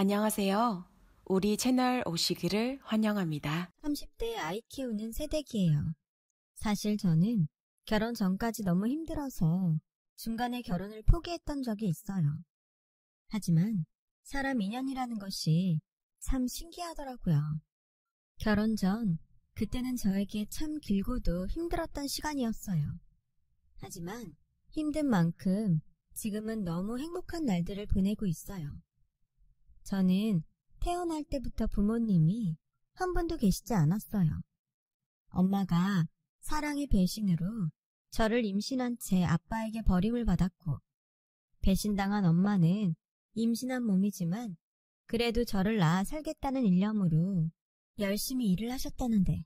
안녕하세요. 우리 채널 오시기를 환영합니다. 30대 아이 키우는 새댁이에요. 사실 저는 결혼 전까지 너무 힘들어서 중간에 결혼을 포기했던 적이 있어요. 하지만 사람 인연이라는 것이 참 신기하더라고요. 결혼 전 그때는 저에게 참 길고도 힘들었던 시간이었어요. 하지만 힘든 만큼 지금은 너무 행복한 날들을 보내고 있어요. 저는 태어날 때부터 부모님이 한 분도 계시지 않았어요. 엄마가 사랑의 배신으로 저를 임신한 채 아빠에게 버림을 받았고, 배신당한 엄마는 임신한 몸이지만 그래도 저를 낳아 살겠다는 일념으로 열심히 일을 하셨다는데,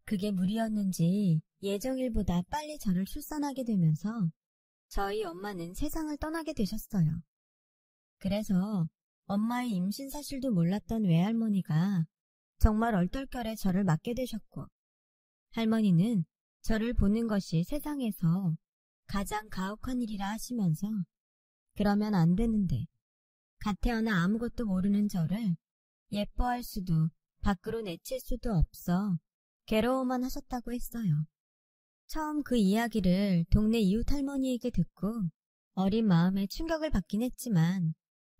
그게 무리였는지 예정일보다 빨리 저를 출산하게 되면서 저희 엄마는 세상을 떠나게 되셨어요. 그래서 엄마의 임신 사실도 몰랐던 외할머니가 정말 얼떨결에 저를 맡게 되셨고, 할머니는 저를 보는 것이 세상에서 가장 가혹한 일이라 하시면서 그러면 안 되는데 갓 태어나 아무것도 모르는 저를 예뻐할 수도 밖으로 내칠 수도 없어 괴로워만 하셨다고 했어요. 처음 그 이야기를 동네 이웃 할머니에게 듣고 어린 마음에 충격을 받긴 했지만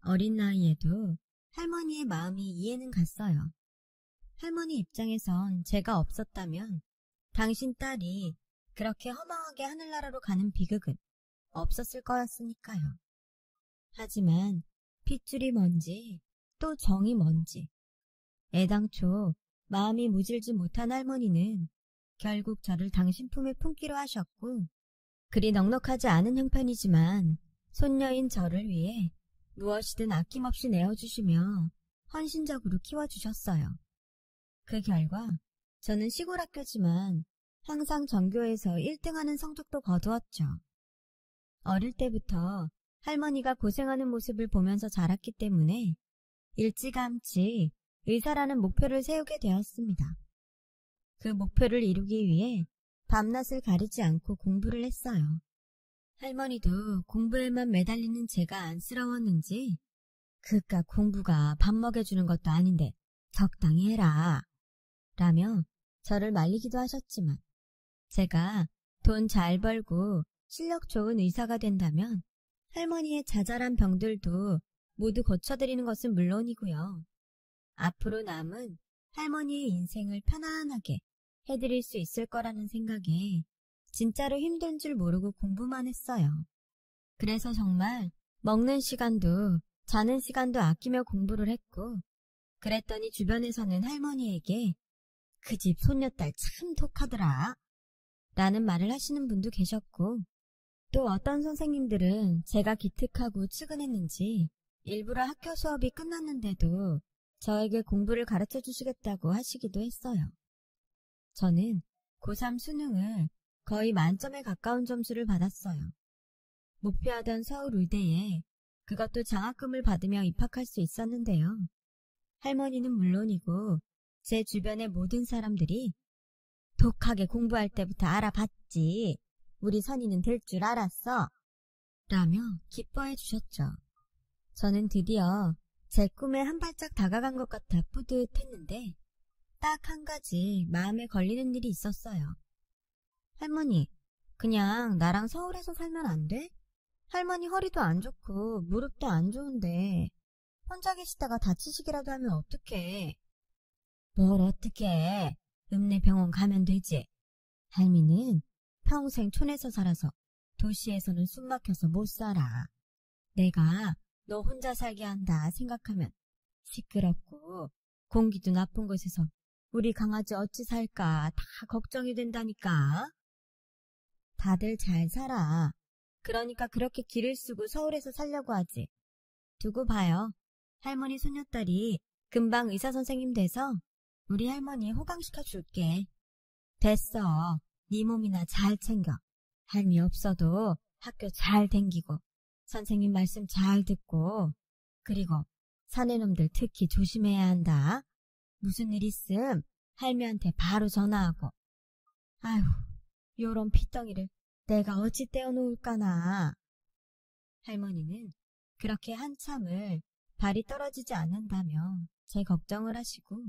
어린 나이에도 할머니의 마음이 이해는 갔어요. 할머니 입장에선 제가 없었다면 당신 딸이 그렇게 허망하게 하늘나라로 가는 비극은 없었을 거였으니까요. 하지만 핏줄이 뭔지 또 정이 뭔지 애당초 마음이 무질지 못한 할머니는 결국 저를 당신 품에 품기로 하셨고, 그리 넉넉하지 않은 형편이지만 손녀인 저를 위해 무엇이든 아낌없이 내어주시며 헌신적으로 키워주셨어요. 그 결과 저는 시골 학교지만 항상 전교에서 1등하는 성적도 거두었죠. 어릴 때부터 할머니가 고생하는 모습을 보면서 자랐기 때문에 일찌감치 의사라는 목표를 세우게 되었습니다. 그 목표를 이루기 위해 밤낮을 가리지 않고 공부를 했어요. 할머니도 공부에만 매달리는 제가 안쓰러웠는지 그깟 공부가 밥 먹여주는 것도 아닌데 적당히 해라 라며 저를 말리기도 하셨지만, 제가 돈 잘 벌고 실력 좋은 의사가 된다면 할머니의 자잘한 병들도 모두 고쳐드리는 것은 물론이고요. 앞으로 남은 할머니의 인생을 편안하게 해드릴 수 있을 거라는 생각에 진짜로 힘든 줄 모르고 공부만 했어요. 그래서 정말 먹는 시간도 자는 시간도 아끼며 공부를 했고, 그랬더니 주변에서는 할머니에게 그 집 손녀딸 참 독하더라 라는 말을 하시는 분도 계셨고, 또 어떤 선생님들은 제가 기특하고 측은했는지 일부러 학교 수업이 끝났는데도 저에게 공부를 가르쳐 주시겠다고 하시기도 했어요. 저는 고3 수능을 거의 만점에 가까운 점수를 받았어요. 목표하던 서울 의대에 그것도 장학금을 받으며 입학할 수 있었는데요. 할머니는 물론이고 제 주변의 모든 사람들이 독하게 공부할 때부터 알아봤지, 우리 선이는 될 줄 알았어 라며 기뻐해 주셨죠. 저는 드디어 제 꿈에 한 발짝 다가간 것 같아 뿌듯했는데 딱 한 가지 마음에 걸리는 일이 있었어요. 할머니, 그냥 나랑 서울에서 살면 안 돼? 할머니 허리도 안 좋고 무릎도 안 좋은데 혼자 계시다가 다치시기라도 하면 어떡해? 뭘 어떡해? 읍내 병원 가면 되지. 할미는 평생 촌에서 살아서 도시에서는 숨 막혀서 못 살아. 내가 너 혼자 살게 한다 생각하면 시끄럽고 공기도 나쁜 곳에서 우리 강아지 어찌 살까 다 걱정이 된다니까. 다들 잘 살아. 그러니까 그렇게 길을 쓰고 서울에서 살려고 하지. 두고 봐요. 할머니 손녀딸이 금방 의사 선생님 돼서 우리 할머니 호강시켜 줄게. 됐어. 네 몸이나 잘 챙겨. 할미 없어도 학교 잘 댕기고 선생님 말씀 잘 듣고, 그리고 사내놈들 특히 조심해야 한다. 무슨 일 있음 할미한테 바로 전화하고. 아휴, 요런 핏덩이를 내가 어찌 떼어놓을까나. 할머니는 그렇게 한참을 발이 떨어지지 않는다며 제 걱정을 하시고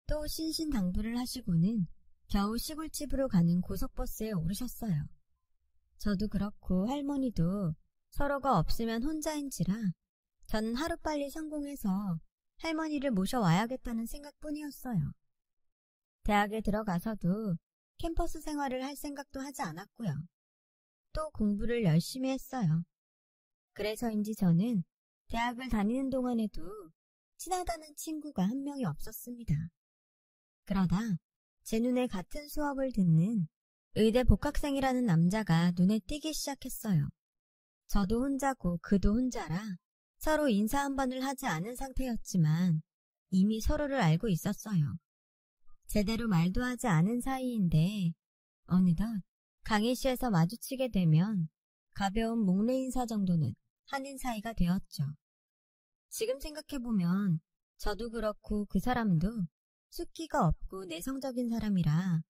또 신신당부를 하시고는 겨우 시골집으로 가는 고속버스에 오르셨어요. 저도 그렇고 할머니도 서로가 없으면 혼자인지라 저는 하루빨리 성공해서 할머니를 모셔와야겠다는 생각뿐이었어요. 대학에 들어가서도 캠퍼스 생활을 할 생각도 하지 않았고요. 또 공부를 열심히 했어요. 그래서인지 저는 대학을 다니는 동안에도 친하다는 친구가 한 명이 없었습니다. 그러다 제 눈에 같은 수업을 듣는 의대 복학생이라는 남자가 눈에 띄기 시작했어요. 저도 혼자고 그도 혼자라 서로 인사 한 번을 하지 않은 상태였지만 이미 서로를 알고 있었어요. 제대로 말도 하지 않은 사이인데 어느덧 강의실에서 마주치게 되면 가벼운 목례 인사 정도는 하는 사이가 되었죠. 지금 생각해보면 저도 그렇고 그 사람도 숫기가 없고 내성적인 사람이라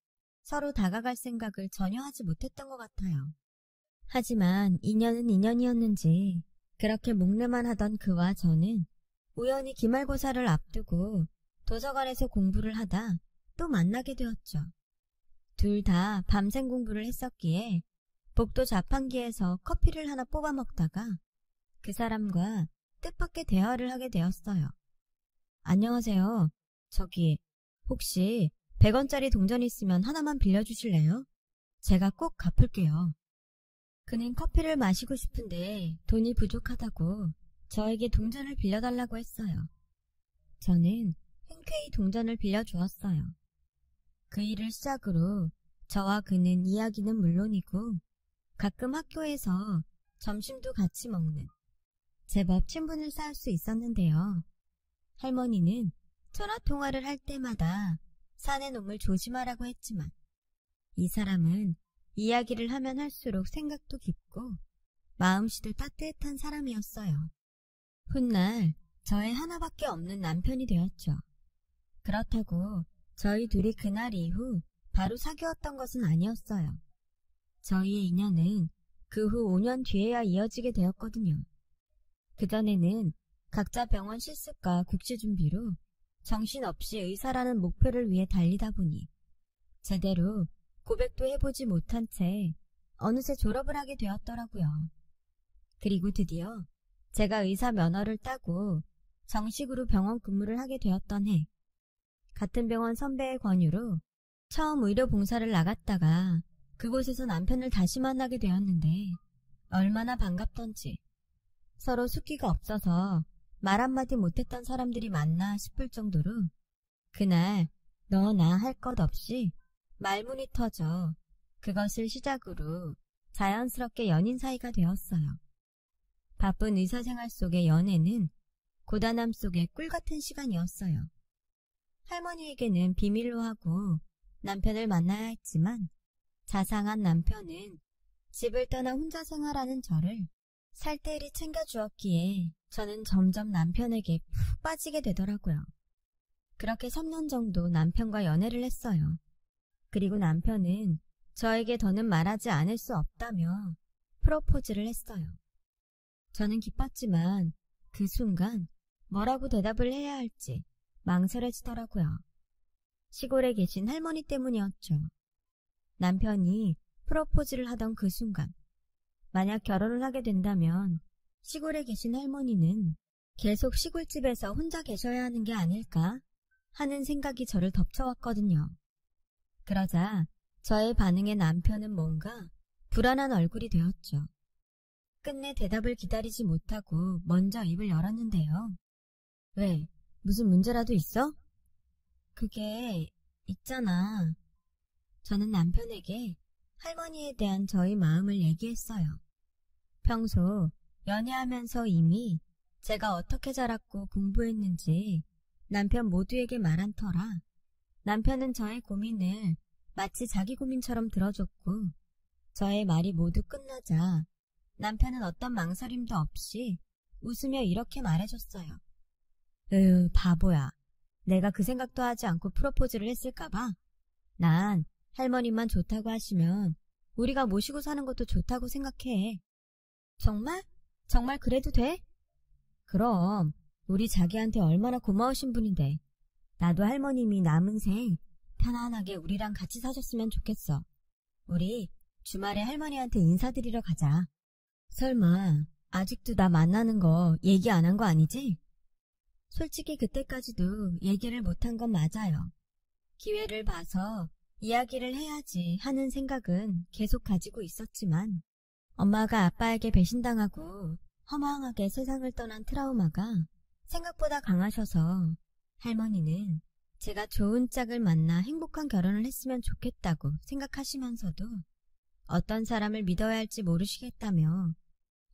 서로 다가갈 생각을 전혀 하지 못했던 것 같아요. 하지만 인연은 인연이었는지 그렇게 목례만 하던 그와 저는 우연히 기말고사를 앞두고 도서관에서 공부를 하다 또 만나게 되었죠. 둘 다 밤샘 공부를 했었기에 복도 자판기에서 커피를 하나 뽑아 먹다가 그 사람과 뜻밖의 대화를 하게 되었어요. 안녕하세요. 저기 혹시 100원짜리 동전 있으면 하나만 빌려주실래요? 제가 꼭 갚을게요. 그는 커피를 마시고 싶은데 돈이 부족하다고 저에게 동전을 빌려달라고 했어요. 저는 흔쾌히 동전을 빌려주었어요. 그 일을 시작으로 저와 그는 이야기는 물론이고 가끔 학교에서 점심도 같이 먹는 제법 친분을 쌓을 수 있었는데요. 할머니는 전화통화를 할 때마다 사내 놈을 조심하라고 했지만 이 사람은 이야기를 하면 할수록 생각도 깊고 마음씨도 따뜻한 사람이었어요. 훗날 저의 하나밖에 없는 남편이 되었죠. 그렇다고 저희 둘이 그날 이후 바로 사귀었던 것은 아니었어요. 저희의 인연은 그 후 5년 뒤에야 이어지게 되었거든요. 그전에는 각자 병원 실습과 국시 준비로 정신없이 의사라는 목표를 위해 달리다 보니 제대로 고백도 해보지 못한 채 어느새 졸업을 하게 되었더라고요. 그리고 드디어 제가 의사 면허를 따고 정식으로 병원 근무를 하게 되었던 해, 같은 병원 선배의 권유로 처음 의료 봉사를 나갔다가 그곳에서 남편을 다시 만나게 되었는데 얼마나 반갑던지 서로 숫기가 없어서 말 한마디 못했던 사람들이 많나 싶을 정도로 그날 너 나 할 것 없이 말문이 터져 그것을 시작으로 자연스럽게 연인 사이가 되었어요. 바쁜 의사생활 속의 연애는 고단함 속의 꿀같은 시간이었어요. 할머니에게는 비밀로 하고 남편을 만나야 했지만 자상한 남편은 집을 떠나 혼자 생활하는 저를 살뜰히 챙겨주었기에 저는 점점 남편에게 푹 빠지게 되더라고요. 그렇게 3년 정도 남편과 연애를 했어요. 그리고 남편은 저에게 더는 말하지 않을 수 없다며 프로포즈를 했어요. 저는 기뻤지만 그 순간 뭐라고 대답을 해야 할지 망설여지더라고요. 시골에 계신 할머니 때문이었죠. 남편이 프로포즈를 하던 그 순간 만약 결혼을 하게 된다면 시골에 계신 할머니는 계속 시골집에서 혼자 계셔야 하는 게 아닐까 하는 생각이 저를 덮쳐왔거든요. 그러자 저의 반응에 남편은 뭔가 불안한 얼굴이 되었죠. 끝내 대답을 기다리지 못하고 먼저 입을 열었는데요. 왜? 무슨 문제라도 있어? 그게 있잖아. 저는 남편에게 할머니에 대한 저희 마음을 얘기했어요. 평소 연애하면서 이미 제가 어떻게 자랐고 공부했는지 남편 모두에게 말한 터라 남편은 저의 고민을 마치 자기 고민처럼 들어줬고 저의 말이 모두 끝나자 남편은 어떤 망설임도 없이 웃으며 이렇게 말해줬어요. 바보야. 내가 그 생각도 하지 않고 프로포즈를 했을까봐? 난 할머니만 좋다고 하시면 우리가 모시고 사는 것도 좋다고 생각해. 정말? 정말 그래도 돼? 그럼 우리 자기한테 얼마나 고마우신 분인데 나도 할머님이 남은 생 편안하게 우리랑 같이 사셨으면 좋겠어. 우리 주말에 할머니한테 인사드리러 가자. 설마 아직도 나 만나는 거 얘기 안 한 거 아니지? 솔직히 그때까지도 얘기를 못한 건 맞아요. 기회를 봐서 이야기를 해야지 하는 생각은 계속 가지고 있었지만 엄마가 아빠에게 배신당하고 허망하게 세상을 떠난 트라우마가 생각보다 강하셔서 할머니는 제가 좋은 짝을 만나 행복한 결혼을 했으면 좋겠다고 생각하시면서도 어떤 사람을 믿어야 할지 모르시겠다며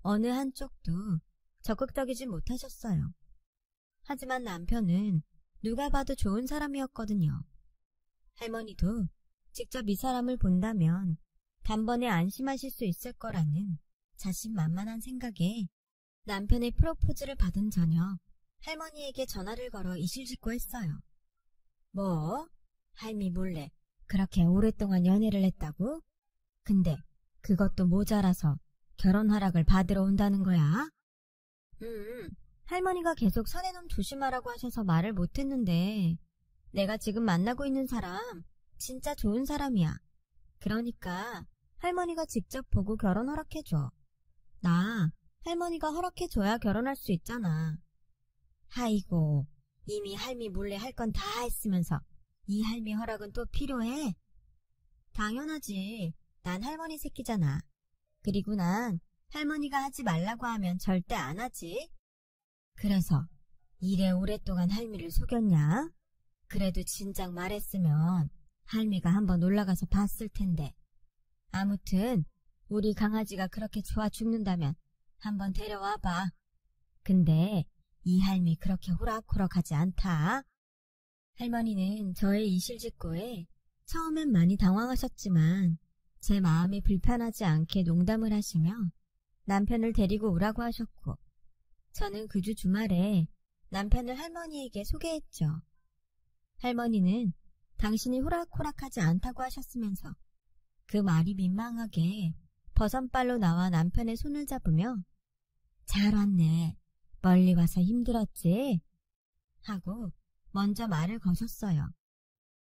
어느 한쪽도 적극적이지 못하셨어요. 하지만 남편은 누가 봐도 좋은 사람이었거든요. 할머니도 직접 이 사람을 본다면 단번에 안심하실 수 있을 거라는 자신만만한 생각에 남편의 프로포즈를 받은 저녁 할머니에게 전화를 걸어 이실직고 했어요. 뭐? 할미 몰래 그렇게 오랫동안 연애를 했다고? 근데 그것도 모자라서 결혼 허락을 받으러 온다는 거야? 할머니가 계속 선의놈 조심하라고 하셔서 말을 못했는데 내가 지금 만나고 있는 사람 진짜 좋은 사람이야. 그러니까 할머니가 직접 보고 결혼 허락해줘. 나 할머니가 허락해줘야 결혼할 수 있잖아. 아이고, 이미 할미 몰래 할 건 다 했으면서 이 할미 허락은 또 필요해? 당연하지. 난 할머니 새끼잖아. 그리고 난 할머니가 하지 말라고 하면 절대 안 하지. 그래서 이래 오랫동안 할미를 속였냐? 그래도 진작 말했으면 할미가 한번 올라가서 봤을 텐데. 아무튼 우리 강아지가 그렇게 좋아 죽는다면 한번 데려와봐. 근데 이 할미 그렇게 호락호락하지 않다. 할머니는 저의 이실직고에 처음엔 많이 당황하셨지만 제 마음이 불편하지 않게 농담을 하시며 남편을 데리고 오라고 하셨고 저는 그 주 주말에 남편을 할머니에게 소개했죠. 할머니는 당신이 호락호락하지 않다고 하셨으면서 그 말이 민망하게 버선발로 나와 남편의 손을 잡으며 잘 왔네. 멀리 와서 힘들었지? 하고 먼저 말을 거셨어요.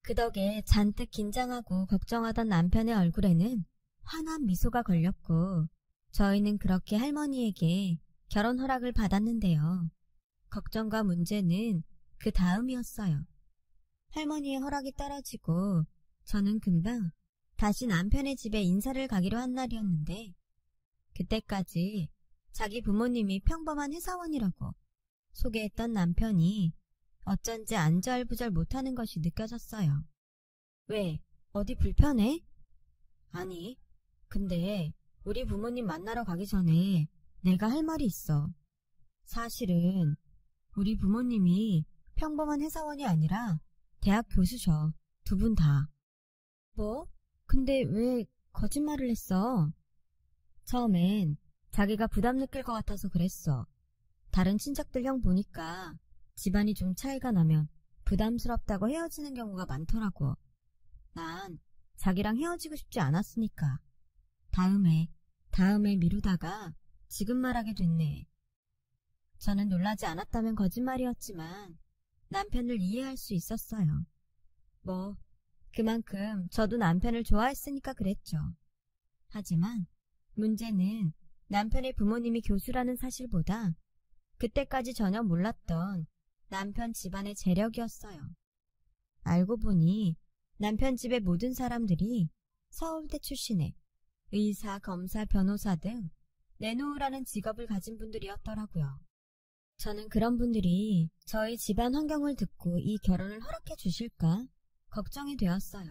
그 덕에 잔뜩 긴장하고 걱정하던 남편의 얼굴에는 환한 미소가 걸렸고 저희는 그렇게 할머니에게 결혼 허락을 받았는데요. 걱정과 문제는 그 다음이었어요. 할머니의 허락이 떨어지고 저는 금방 다시 남편의 집에 인사를 가기로 한 날이었는데 그때까지 자기 부모님이 평범한 회사원이라고 소개했던 남편이 어쩐지 안절부절 못하는 것이 느껴졌어요. 왜? 어디 불편해? 아니, 근데 우리 부모님 만나러 가기 전에 내가 할 말이 있어. 사실은 우리 부모님이 평범한 회사원이 아니라 대학 교수셔. 두 분 다. 뭐? 근데 왜 거짓말을 했어? 처음엔 자기가 부담 느낄 것 같아서 그랬어. 다른 친척들 형 보니까 집안이 좀 차이가 나면 부담스럽다고 헤어지는 경우가 많더라고. 난 자기랑 헤어지고 싶지 않았으니까. 다음에 미루다가 지금 말하게 됐네. 저는 놀라지 않았다면 거짓말이었지만 남편을 이해할 수 있었어요. 뭐 그만큼 저도 남편을 좋아했으니까 그랬죠. 하지만 문제는 남편의 부모님이 교수라는 사실보다 그때까지 전혀 몰랐던 남편 집안의 재력이었어요. 알고 보니 남편 집의 모든 사람들이 서울대 출신의 의사, 검사, 변호사 등 내놓으라는 직업을 가진 분들이었더라고요. 저는 그런 분들이 저희 집안 환경을 듣고 이 결혼을 허락해 주실까 걱정이 되었어요.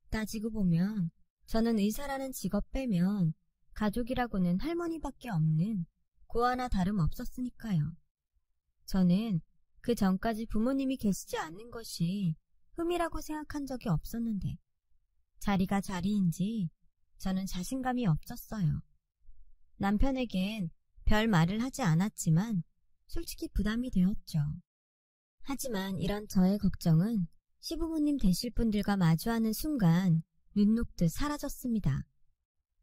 따지고 보면 저는 의사라는 직업 빼면 가족이라고는 할머니밖에 없는 고 하나 다름없었으니까요. 저는 그 전까지 부모님이 계시지 않는 것이 흠이라고 생각한 적이 없었는데 자리가 자리인지 저는 자신감이 없었어요. 남편에겐 별 말을 하지 않았지만 솔직히 부담이 되었죠. 하지만 이런 저의 걱정은 시부모님 되실 분들과 마주하는 순간 눈 녹듯 사라졌습니다.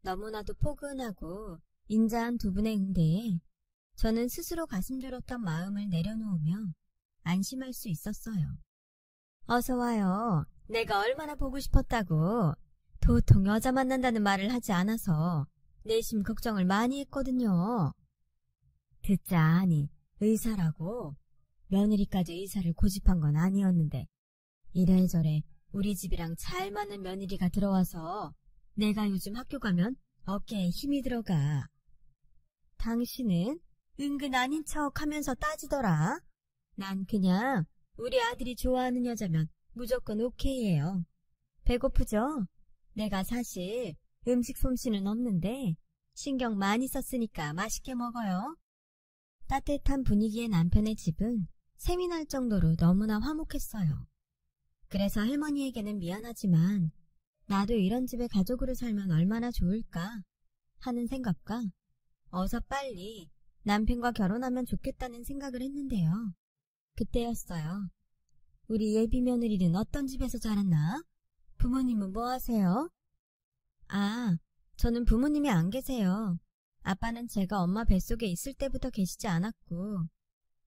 너무나도 포근하고 인자한 두 분의 응대에 저는 스스로 가슴 졸였던 마음을 내려놓으며 안심할 수 있었어요. 어서 와요. 내가 얼마나 보고 싶었다고. 도통 여자 만난다는 말을 하지 않아서 내심 걱정을 많이 했거든요. 듣자니 의사라고. 며느리까지 의사를 고집한 건 아니었는데 이래저래 우리 집이랑 잘 맞는 며느리가 들어와서 내가 요즘 학교 가면 어깨에 힘이 들어가. 당신은 은근 아닌 척 하면서 따지더라. 난 그냥 우리 아들이 좋아하는 여자면 무조건 오케이예요. 배고프죠? 내가 사실 음식 솜씨는 없는데 신경 많이 썼으니까 맛있게 먹어요. 따뜻한 분위기의 남편의 집은 샘이 날 정도로 너무나 화목했어요. 그래서 할머니에게는 미안하지만 나도 이런 집에 가족으로 살면 얼마나 좋을까 하는 생각과 어서 빨리 남편과 결혼하면 좋겠다는 생각을 했는데요. 그때였어요. 우리 예비 며느리는 어떤 집에서 자랐나? 부모님은 뭐 하세요? 아, 저는 부모님이 안 계세요. 아빠는 제가 엄마 뱃속에 있을 때부터 계시지 않았고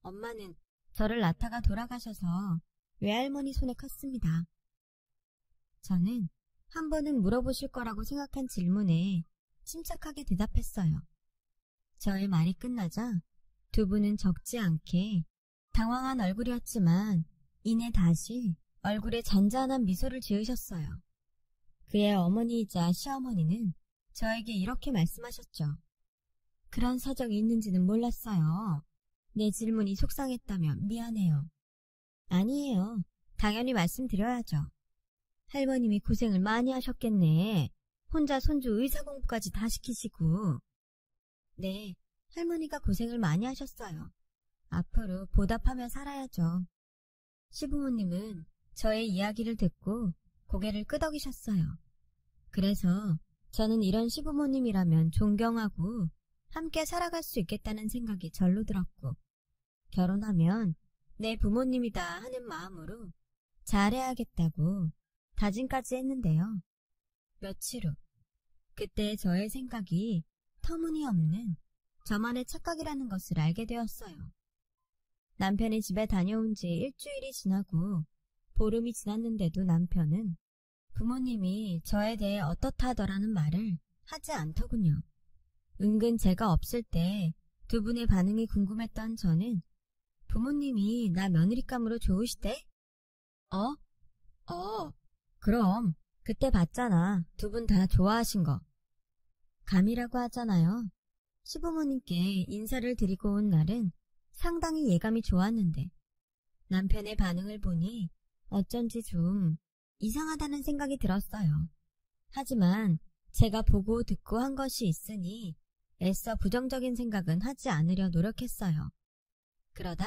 엄마는 저를 낳다가 돌아가셔서 외할머니 손에 컸습니다. 저는 한 번은 물어보실 거라고 생각한 질문에 침착하게 대답했어요. 저의 말이 끝나자 두 분은 적지 않게 당황한 얼굴이었지만 이내 다시 얼굴에 잔잔한 미소를 지으셨어요. 그의 어머니이자 시어머니는 저에게 이렇게 말씀하셨죠. 그런 사정이 있는지는 몰랐어요. 내 질문이 속상했다면 미안해요. 아니에요. 당연히 말씀드려야죠. 할머님이 고생을 많이 하셨겠네. 혼자 손주 의사 공부까지 다 시키시고. 네, 할머니가 고생을 많이 하셨어요. 앞으로 보답하며 살아야죠. 시부모님은 저의 이야기를 듣고 고개를 끄덕이셨어요. 그래서 저는 이런 시부모님이라면 존경하고 함께 살아갈 수 있겠다는 생각이 절로 들었고 결혼하면 내 부모님이다 하는 마음으로 잘해야겠다고 다짐까지 했는데요. 며칠 후 그때 저의 생각이 터무니없는 저만의 착각이라는 것을 알게 되었어요. 남편이 집에 다녀온 지 일주일이 지나고 보름이 지났는데도 남편은 부모님이 저에 대해 어떻다더라는 말을 하지 않더군요. 은근 제가 없을 때 두 분의 반응이 궁금했던 저는 부모님이 나 며느리감으로 좋으시대? 그럼 그때 봤잖아. 두 분 다 좋아하신 거. 감이라고 하잖아요. 시부모님께 인사를 드리고 온 날은 상당히 예감이 좋았는데 남편의 반응을 보니 어쩐지 좀 이상하다는 생각이 들었어요. 하지만 제가 보고 듣고 한 것이 있으니 애써 부정적인 생각은 하지 않으려 노력했어요. 그러다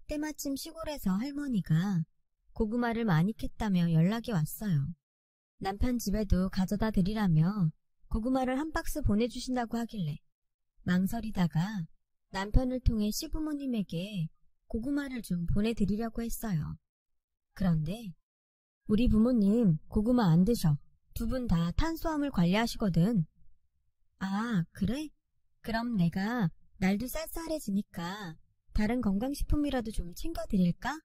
때마침 시골에서 할머니가 고구마를 많이 캤다며 연락이 왔어요. 남편 집에도 가져다 드리라며 고구마를 한 박스 보내주신다고 하길래 망설이다가 남편을 통해 시부모님에게 고구마를 좀 보내드리려고 했어요. 그런데 우리 부모님 고구마 안 드셔. 두 분 다 탄수화물 관리하시거든. 아, 그래? 그럼 내가 날도 쌀쌀해지니까 다른 건강식품이라도 좀 챙겨드릴까?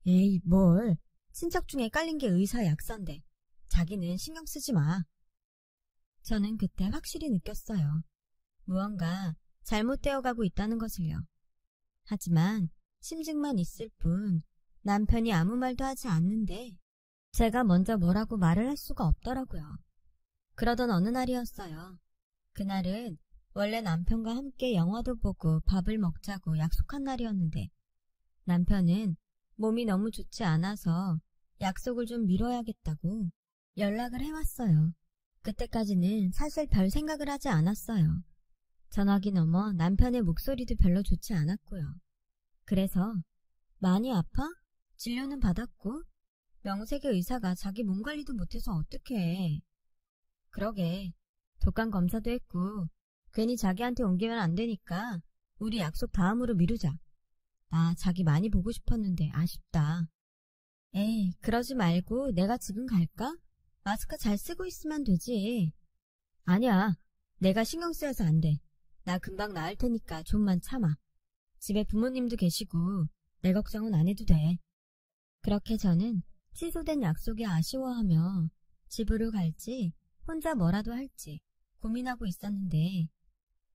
에이, 뭘. 친척 중에 깔린 게 의사 약사인데 자기는 신경 쓰지 마. 저는 그때 확실히 느꼈어요. 무언가 잘못되어 가고 있다는 것을요. 하지만 심증만 있을 뿐 남편이 아무 말도 하지 않는데 제가 먼저 뭐라고 말을 할 수가 없더라고요. 그러던 어느 날이었어요. 그날은 원래 남편과 함께 영화도 보고 밥을 먹자고 약속한 날이었는데 남편은 몸이 너무 좋지 않아서 약속을 좀 미뤄야겠다고 연락을 해왔어요. 그때까지는 사실 별 생각을 하지 않았어요. 전화기 넘어 남편의 목소리도 별로 좋지 않았고요. 그래서 많이 아파? 진료는 받았고 명색의 의사가 자기 몸 관리도 못해서 어떡해. 그러게 독감 검사도 했고 괜히 자기한테 옮기면 안 되니까 우리 약속 다음으로 미루자. 나 자기 많이 보고 싶었는데 아쉽다. 에이, 그러지 말고 내가 지금 갈까? 마스크 잘 쓰고 있으면 되지. 아니야, 내가 신경 쓰여서 안 돼. 나 금방 나을 테니까 좀만 참아. 집에 부모님도 계시고 내 걱정은 안 해도 돼. 그렇게 저는 취소된 약속이 아쉬워하며 집으로 갈지 혼자 뭐라도 할지 고민하고 있었는데,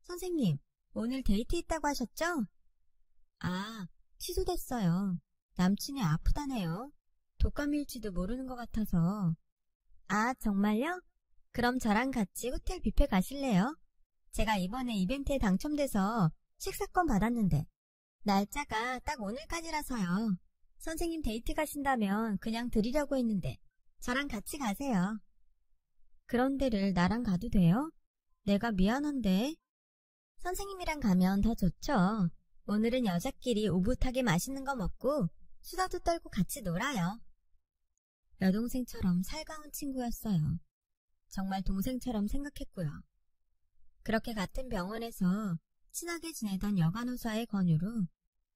선생님, 오늘 데이트 있다고 하셨죠? 아, 취소됐어요. 남친이 아프다네요. 독감일지도 모르는 것 같아서. 아, 정말요? 그럼 저랑 같이 호텔 뷔페 가실래요? 제가 이번에 이벤트에 당첨돼서 식사권 받았는데 날짜가 딱 오늘까지라서요. 선생님 데이트 가신다면 그냥 드리려고 했는데 저랑 같이 가세요. 그런 데를 나랑 가도 돼요? 내가 미안한데. 선생님이랑 가면 더 좋죠. 오늘은 여자끼리 오붓하게 맛있는 거 먹고 수다도 떨고 같이 놀아요. 여동생처럼 살가운 친구였어요. 정말 동생처럼 생각했고요. 그렇게 같은 병원에서 친하게 지내던 여간호사의 권유로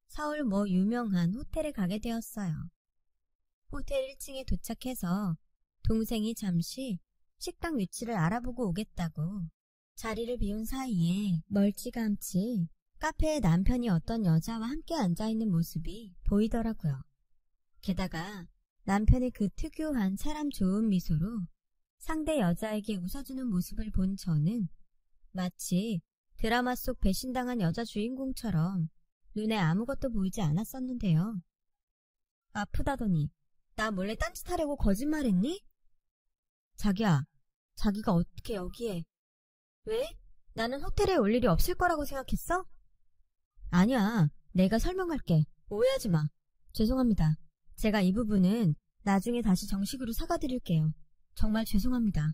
서울 뭐 유명한 호텔에 가게 되었어요. 호텔 1층에 도착해서 동생이 잠시 식당 위치를 알아보고 오겠다고 자리를 비운 사이에 멀찌감치 카페에 남편이 어떤 여자와 함께 앉아있는 모습이 보이더라고요. 게다가 남편의 그 특유한 사람 좋은 미소로 상대 여자에게 웃어주는 모습을 본 저는 마치 드라마 속 배신당한 여자 주인공처럼 눈에 아무것도 보이지 않았었는데요. 아프다더니 나 몰래 딴짓하려고 거짓말했니? 자기야, 자기가 어떻게 여기에? 왜? 나는 호텔에 올 일이 없을 거라고 생각했어? 아니야, 내가 설명할게. 오해하지 마. 죄송합니다. 제가 이 부분은 나중에 다시 정식으로 사과드릴게요. 정말 죄송합니다.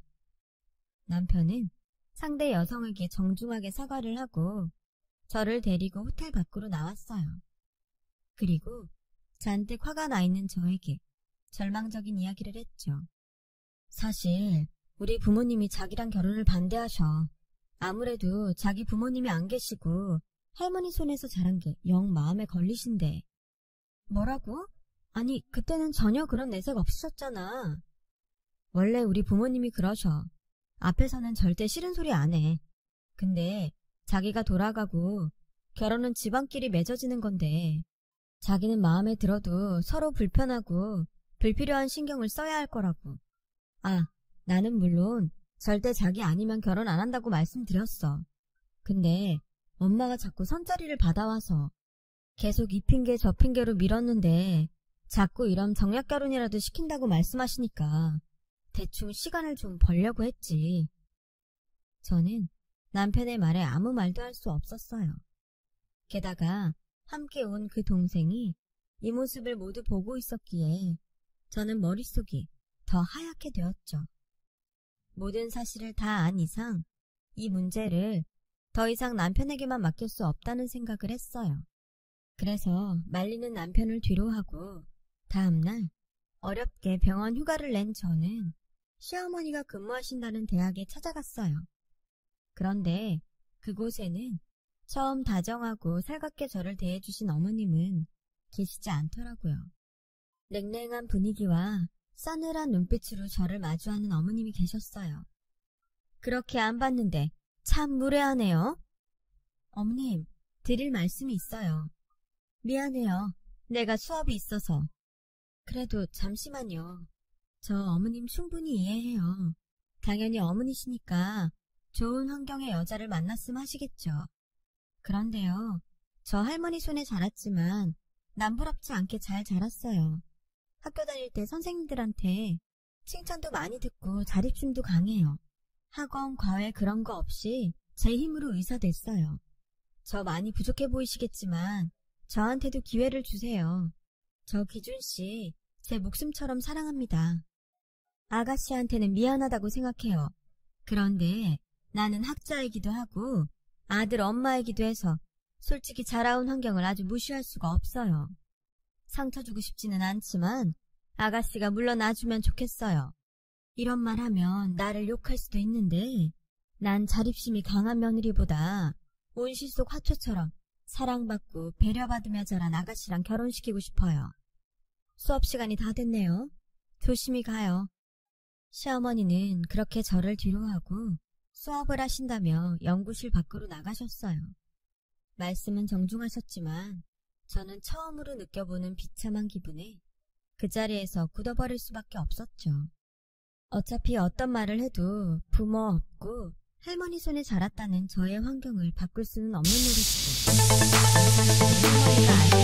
남편은 상대 여성에게 정중하게 사과를 하고 저를 데리고 호텔 밖으로 나왔어요. 그리고 잔뜩 화가 나 있는 저에게 절망적인 이야기를 했죠. 사실 우리 부모님이 자기랑 결혼을 반대하셔. 아무래도 자기 부모님이 안 계시고 할머니 손에서 자란 게 영 마음에 걸리신데. 뭐라고? 아니, 그때는 전혀 그런 내색 없으셨잖아. 원래 우리 부모님이 그러셔. 앞에서는 절대 싫은 소리 안 해. 근데 자기가 돌아가고 결혼은 집안끼리 맺어지는 건데 자기는 마음에 들어도 서로 불편하고 불필요한 신경을 써야 할 거라고. 아, 나는 물론 절대 자기 아니면 결혼 안 한다고 말씀드렸어. 근데 엄마가 자꾸 선자리를 받아와서 계속 이 핑계 저 핑계로 밀었는데 자꾸 이런 정략 결혼이라도 시킨다고 말씀하시니까 대충 시간을 좀 벌려고 했지. 저는 남편의 말에 아무 말도 할 수 없었어요. 게다가 함께 온 그 동생이 이 모습을 모두 보고 있었기에 저는 머릿속이 더 하얗게 되었죠. 모든 사실을 다 안 이상 이 문제를 더 이상 남편에게만 맡길 수 없다는 생각을 했어요. 그래서 말리는 남편을 뒤로 하고 다음날 어렵게 병원 휴가를 낸 저는 시어머니가 근무하신다는 대학에 찾아갔어요. 그런데 그곳에는 처음 다정하고 살갑게 저를 대해주신 어머님은 계시지 않더라고요. 냉랭한 분위기와 싸늘한 눈빛으로 저를 마주하는 어머님이 계셨어요. 그렇게 안 봤는데 참 무례하네요. 어머님, 드릴 말씀이 있어요. 미안해요. 내가 수업이 있어서. 그래도 잠시만요. 저 어머님 충분히 이해해요. 당연히 어머니시니까 좋은 환경의 여자를 만났음 하시겠죠. 그런데요, 저 할머니 손에 자랐지만 남부럽지 않게 잘 자랐어요. 학교 다닐 때 선생님들한테 칭찬도 많이 듣고 자립심도 강해요. 학원, 과외 그런 거 없이 제 힘으로 의사 됐어요. 저 많이 부족해 보이시겠지만 저한테도 기회를 주세요. 저 기준씨 제 목숨처럼 사랑합니다. 아가씨한테는 미안하다고 생각해요. 그런데 나는 학자이기도 하고 아들 엄마이기도 해서 솔직히 자라온 환경을 아주 무시할 수가 없어요. 상처 주고 싶지는 않지만 아가씨가 물러나주면 좋겠어요. 이런 말 하면 나를 욕할 수도 있는데 난 자립심이 강한 며느리보다 온실 속 화초처럼 사랑받고 배려받으며 자란 아가씨랑 결혼시키고 싶어요. 수업 시간이 다 됐네요. 조심히 가요. 시어머니는 그렇게 저를 뒤로 하고 수업을 하신다며 연구실 밖으로 나가셨어요. 말씀은 정중하셨지만 저는 처음으로 느껴보는 비참한 기분에 그 자리에서 굳어버릴 수밖에 없었죠. 어차피 어떤 말을 해도 부모 없고 할머니 손에 자랐다는 저의 환경을 바꿀 수는 없는 노릇이고 할머니가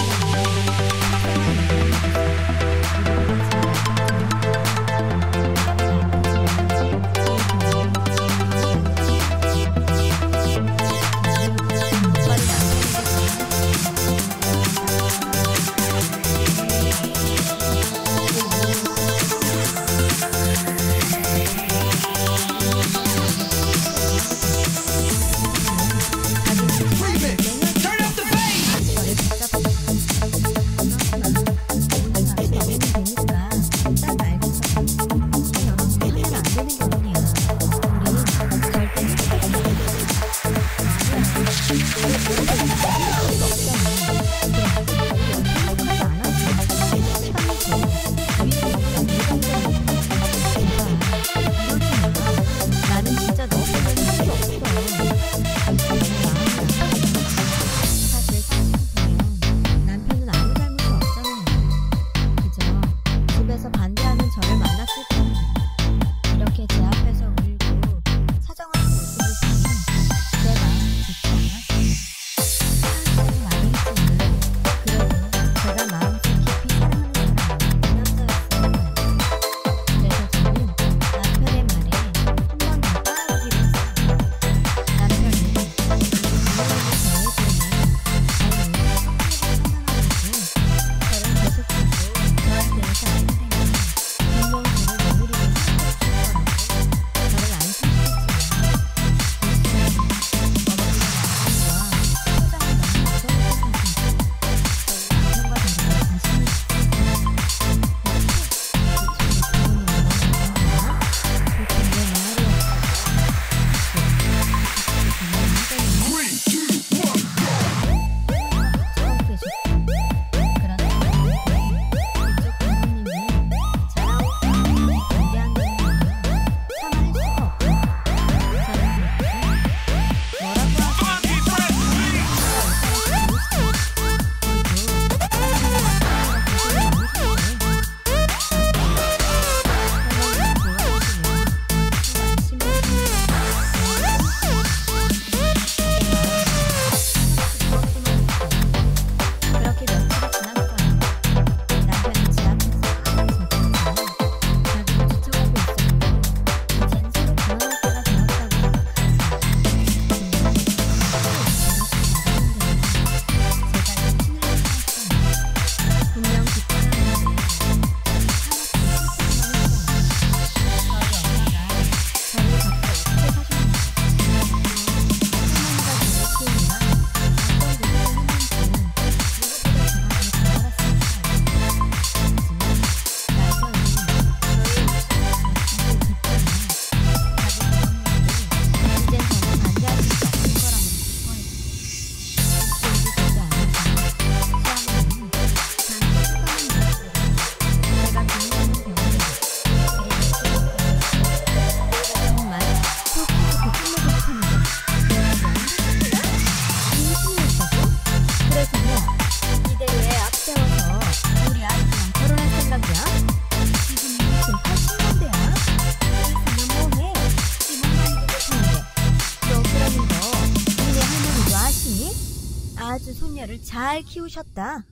아주 손녀를 잘 키우셨다.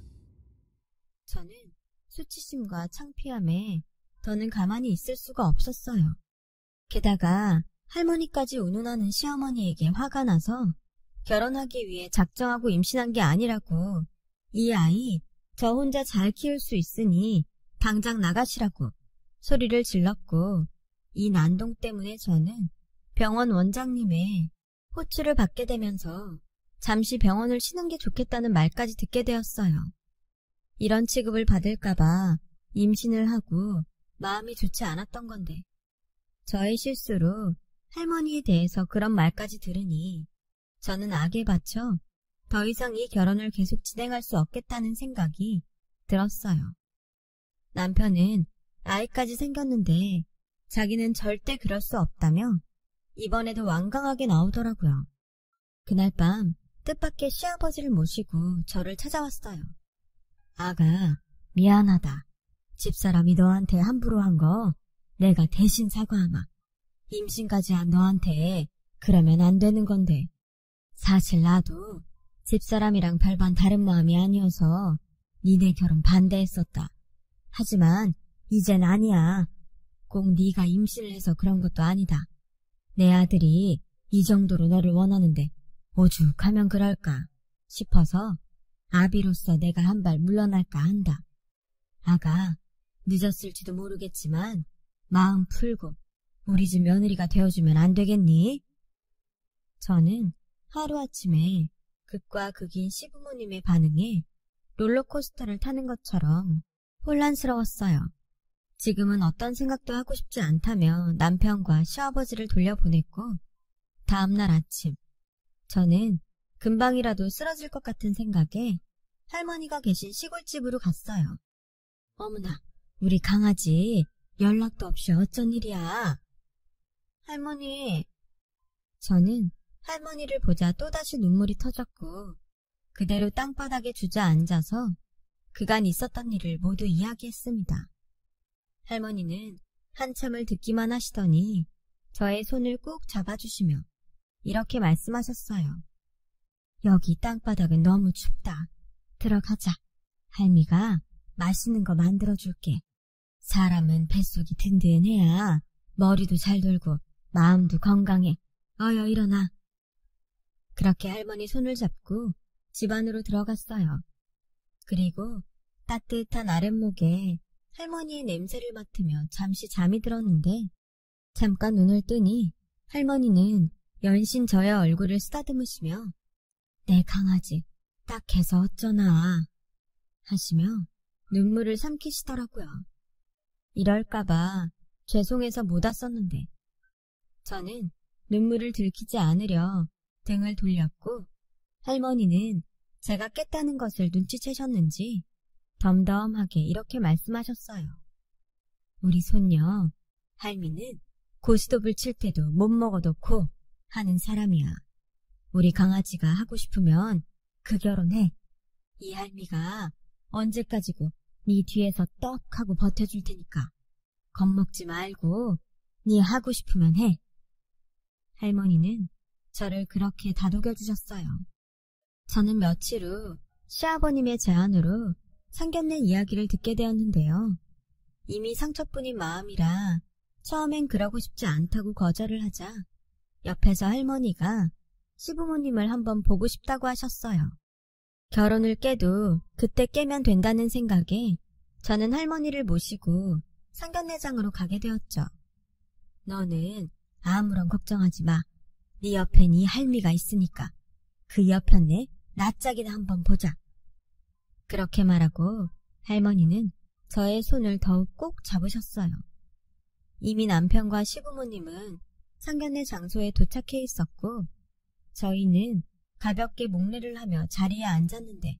저는 수치심과 창피함에 더는 가만히 있을 수가 없었어요. 게다가 할머니까지 운운하는 시어머니에게 화가 나서 결혼하기 위해 작정하고 임신한 게 아니라고, 이 아이 저 혼자 잘 키울 수 있으니 당장 나가시라고 소리를 질렀고, 이 난동 때문에 저는 병원 원장님의 호출을 받게 되면서 잠시 병원을 쉬는 게 좋겠다는 말까지 듣게 되었어요. 이런 취급을 받을까봐 임신을 하고 마음이 좋지 않았던 건데, 저의 실수로 할머니에 대해서 그런 말까지 들으니 저는 악에 받쳐 더 이상 이 결혼을 계속 진행할 수 없겠다는 생각이 들었어요. 남편은 아이까지 생겼는데 자기는 절대 그럴 수 없다며 이번에도 완강하게 나오더라고요. 그날 밤 뜻밖의 시아버지를 모시고 저를 찾아왔어요. 아가, 미안하다. 집사람이 너한테 함부로 한 거 내가 대신 사과하마. 임신까지 한 너한테 그러면 안 되는 건데. 사실 나도 집사람이랑 별반 다른 마음이 아니어서 니네 결혼 반대했었다. 하지만 이젠 아니야. 꼭 네가 임신을 해서 그런 것도 아니다. 내 아들이 이 정도로 너를 원하는데 오죽하면 그럴까 싶어서 아비로서 내가 한 발 물러날까 한다. 아가, 늦었을지도 모르겠지만 마음 풀고 우리 집 며느리가 되어주면 안 되겠니? 저는 하루아침에 극과 극인 시부모님의 반응에 롤러코스터를 타는 것처럼 혼란스러웠어요. 지금은 어떤 생각도 하고 싶지 않다며 남편과 시아버지를 돌려보냈고 다음날 아침 저는 금방이라도 쓰러질 것 같은 생각에 할머니가 계신 시골집으로 갔어요. 어머나, 우리 강아지 연락도 없이 어쩐 일이야? 할머니. 저는 할머니를 보자 또다시 눈물이 터졌고 그대로 땅바닥에 주저앉아서 그간 있었던 일을 모두 이야기했습니다. 할머니는 한참을 듣기만 하시더니 저의 손을 꾹 잡아주시며 이렇게 말씀하셨어요. 여기 땅바닥은 너무 춥다. 들어가자. 할미가 맛있는 거 만들어줄게. 사람은 뱃속이 든든해야 머리도 잘 돌고 마음도 건강해. 어여 일어나. 그렇게 할머니 손을 잡고 집 안으로 들어갔어요. 그리고 따뜻한 아랫목에 할머니의 냄새를 맡으며 잠시 잠이 들었는데 잠깐 눈을 뜨니 할머니는 연신 저의 얼굴을 쓰다듬으시며 내 강아지 딱 해서 어쩌나 하시며 눈물을 삼키시더라고요. 이럴까봐 죄송해서 못 왔었는데 저는 눈물을 들키지 않으려 등을 돌렸고 할머니는 제가 깼다는 것을 눈치채셨는지 덤덤하게 이렇게 말씀하셨어요. 우리 손녀 할미는 고스톱을 칠 때도 못 먹어도 코 하는 사람이야. 우리 강아지가 하고 싶으면 그 결혼해. 이 할미가 언제까지고 네 뒤에서 떡 하고 버텨줄 테니까 겁먹지 말고 네 하고 싶으면 해. 할머니는 저를 그렇게 다독여주셨어요. 저는 며칠 후 시아버님의 제안으로 상견례 이야기를 듣게 되었는데요. 이미 상처뿐인 마음이라 처음엔 그러고 싶지 않다고 거절을 하자 옆에서 할머니가 시부모님을 한번 보고 싶다고 하셨어요. 결혼을 깨도 그때 깨면 된다는 생각에 저는 할머니를 모시고 상견례장으로 가게 되었죠. 너는 아무런 걱정하지 마. 네 옆엔 이 할미가 있으니까 그 옆편에 낯짝이나 한번 보자. 그렇게 말하고 할머니는 저의 손을 더욱 꼭 잡으셨어요. 이미 남편과 시부모님은 상견례 장소에 도착해 있었고 저희는 가볍게 목례를 하며 자리에 앉았는데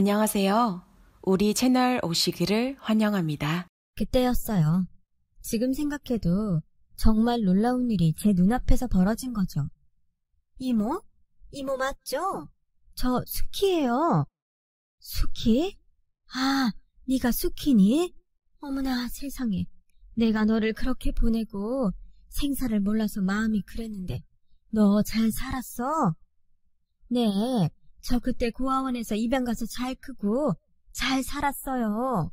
안녕하세요. 우리 채널 오시기를 환영합니다. 그때였어요. 지금 생각해도 정말 놀라운 일이 제 눈앞에서 벌어진 거죠. 이모? 이모 맞죠? 저 수키예요. 수키? 아, 네가 수키니? 어머나 세상에. 내가 너를 그렇게 보내고 생사를 몰라서 마음이 그랬는데 너 잘 살았어? 네, 저 그때 고아원에서 입양 가서 잘 크고 잘 살았어요.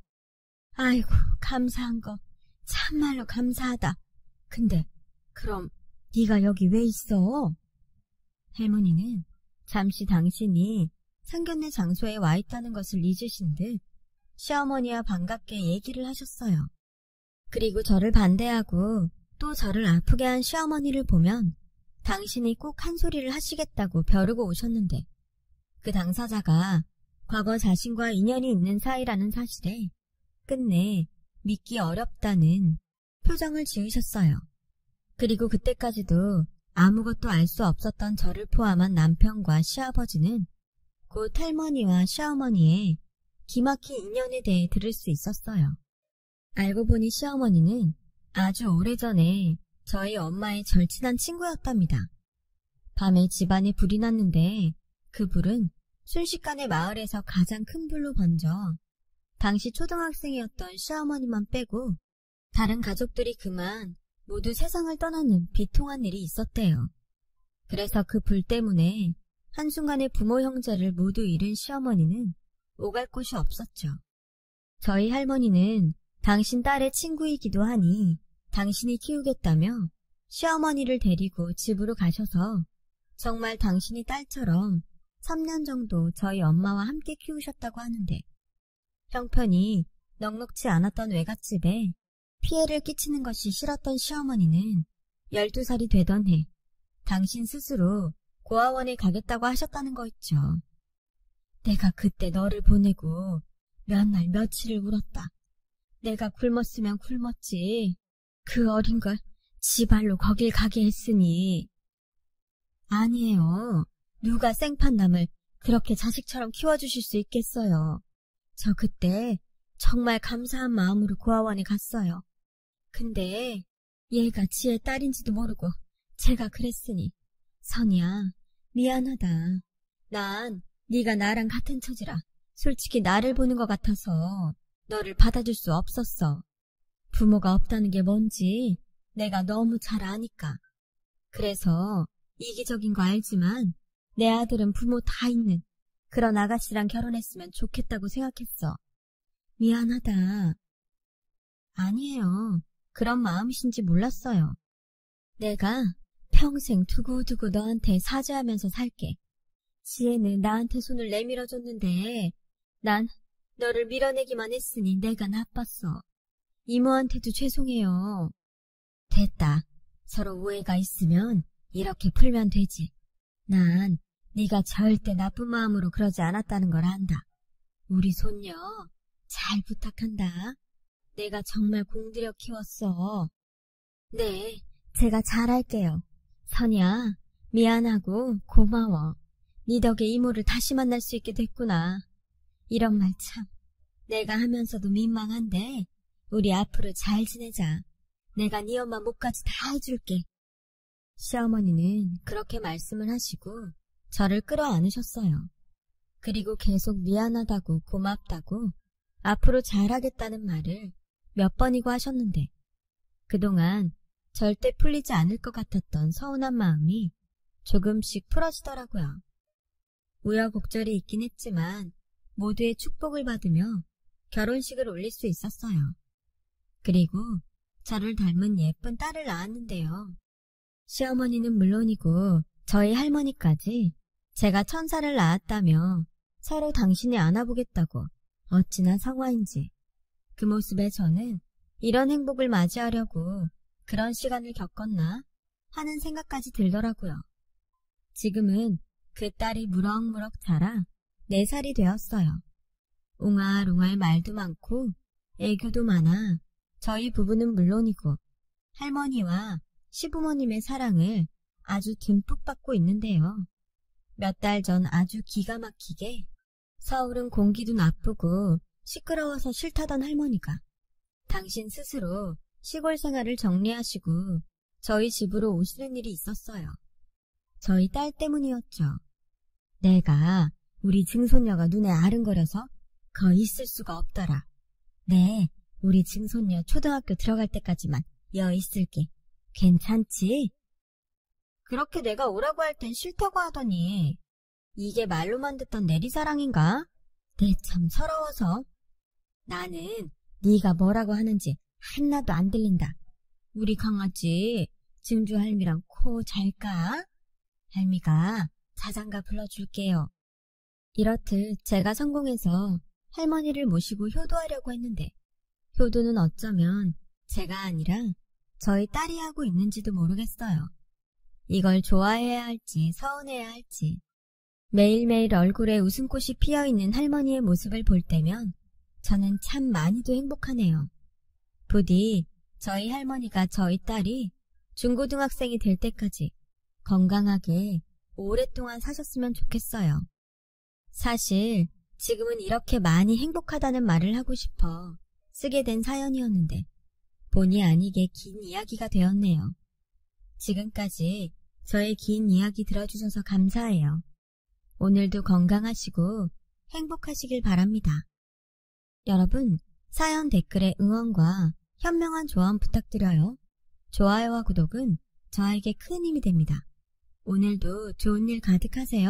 아이고, 감사한 거. 참말로 감사하다. 근데 그럼 네가 여기 왜 있어? 할머니는 잠시 당신이 상견례 장소에 와 있다는 것을 잊으신 듯 시어머니와 반갑게 얘기를 하셨어요. 그리고 저를 반대하고 또 저를 아프게 한 시어머니를 보면 당신이 꼭 한 소리를 하시겠다고 벼르고 오셨는데 그 당사자가 과거 자신과 인연이 있는 사이라는 사실에 끝내 믿기 어렵다는 표정을 지으셨어요. 그리고 그때까지도 아무것도 알 수 없었던 저를 포함한 남편과 시아버지는 곧 할머니와 시어머니의 기막힌 인연에 대해 들을 수 있었어요. 알고 보니 시어머니는 아주 오래전에 저희 엄마의 절친한 친구였답니다. 밤에 집안에 불이 났는데 그 불은 순식간에 마을에서 가장 큰 불로 번져 당시 초등학생이었던 시어머니만 빼고 다른 가족들이 그만 모두 세상을 떠나는 비통한 일이 있었대요. 그래서 그 불 때문에 한순간에 부모 형제를 모두 잃은 시어머니는 오갈 곳이 없었죠. 저희 할머니는 당신 딸의 친구이기도 하니 당신이 키우겠다며 시어머니를 데리고 집으로 가셔서 정말 당신이 딸처럼 3년 정도 저희 엄마와 함께 키우셨다고 하는데 형편이 넉넉지 않았던 외갓집에 피해를 끼치는 것이 싫었던 시어머니는 12살이 되던 해 당신 스스로 고아원에 가겠다고 하셨다는 거 있죠. 내가 그때 너를 보내고 몇 날 며칠을 울었다. 내가 굶었으면 굶었지. 그 어린 걸 지발로 거길 가게 했으니. 아니에요. 누가 생판남을 그렇게 자식처럼 키워주실 수 있겠어요. 저 그때 정말 감사한 마음으로 고아원에 갔어요. 근데 얘가 지의 딸인지도 모르고 제가 그랬으니 선이야 미안하다. 난 네가 나랑 같은 처지라 솔직히 나를 보는 것 같아서 너를 받아줄 수 없었어. 부모가 없다는 게 뭔지 내가 너무 잘 아니까. 그래서 이기적인 거 알지만 내 아들은 부모 다 있는 그런 아가씨랑 결혼했으면 좋겠다고 생각했어. 미안하다. 아니에요. 그런 마음이신지 몰랐어요. 내가 평생 두고두고 너한테 사죄하면서 살게. 지혜는 나한테 손을 내밀어줬는데 난 너를 밀어내기만 했으니 내가 나빴어. 이모한테도 죄송해요. 됐다. 서로 오해가 있으면 이렇게 풀면 되지. 난 네가 절대 나쁜 마음으로 그러지 않았다는 걸 안다. 우리 손녀 잘 부탁한다. 내가 정말 공들여 키웠어. 네, 제가 잘할게요. 선이야, 미안하고 고마워. 네 덕에 이모를 다시 만날 수 있게 됐구나. 이런 말 참 내가 하면서도 민망한데 우리 앞으로 잘 지내자. 내가 네 엄마 목까지 다 해줄게. 시어머니는 그렇게 말씀을 하시고 저를 끌어안으셨어요. 그리고 계속 미안하다고 고맙다고 앞으로 잘하겠다는 말을 몇 번이고 하셨는데 그동안 절대 풀리지 않을 것 같았던 서운한 마음이 조금씩 풀어지더라고요. 우여곡절이 있긴 했지만 모두의 축복을 받으며 결혼식을 올릴 수 있었어요. 그리고 저를 닮은 예쁜 딸을 낳았는데요. 시어머니는 물론이고 저희 할머니까지 제가 천사를 낳았다며 서로 당신이 안아보겠다고 어찌나 성화인지 그 모습에 저는 이런 행복을 맞이하려고 그런 시간을 겪었나 하는 생각까지 들더라고요. 지금은 그 딸이 무럭무럭 자라 4살이 되었어요. 옹알옹알 말도 많고 애교도 많아 저희 부부는 물론이고 할머니와 시부모님의 사랑을 아주 듬뿍 받고 있는데요. 몇 달 전 아주 기가 막히게 서울은 공기도 나쁘고 시끄러워서 싫다던 할머니가 당신 스스로 시골 생활을 정리하시고 저희 집으로 오시는 일이 있었어요. 저희 딸 때문이었죠. 내가 우리 증손녀가 눈에 아른거려서 거의 있을 수가 없더라. 네, 우리 증손녀 초등학교 들어갈 때까지만 여 있을게. 괜찮지? 그렇게 내가 오라고 할 땐 싫다고 하더니 이게 말로만 듣던 내리사랑인가? 내 참 서러워서. 나는 네가 뭐라고 하는지 하나도 안 들린다. 우리 강아지 증주 할미랑 코 잘까? 할미가 자장가 불러줄게요. 이렇듯 제가 성공해서 할머니를 모시고 효도하려고 했는데 효도는 어쩌면 제가 아니라 저희 딸이 하고 있는지도 모르겠어요. 이걸 좋아해야 할지 서운해야 할지. 매일매일 얼굴에 웃음꽃이 피어있는 할머니의 모습을 볼 때면 저는 참 많이도 행복하네요. 부디 저희 할머니가 저희 딸이 중고등학생이 될 때까지 건강하게 오랫동안 사셨으면 좋겠어요. 사실 지금은 이렇게 많이 행복하다는 말을 하고 싶어 쓰게 된 사연이었는데 본의 아니게 긴 이야기가 되었네요. 지금까지 저의 긴 이야기 들어주셔서 감사해요. 오늘도 건강하시고 행복하시길 바랍니다. 여러분, 사연 댓글에 응원과 현명한 조언 부탁드려요. 좋아요와 구독은 저에게 큰 힘이 됩니다. 오늘도 좋은 일 가득하세요.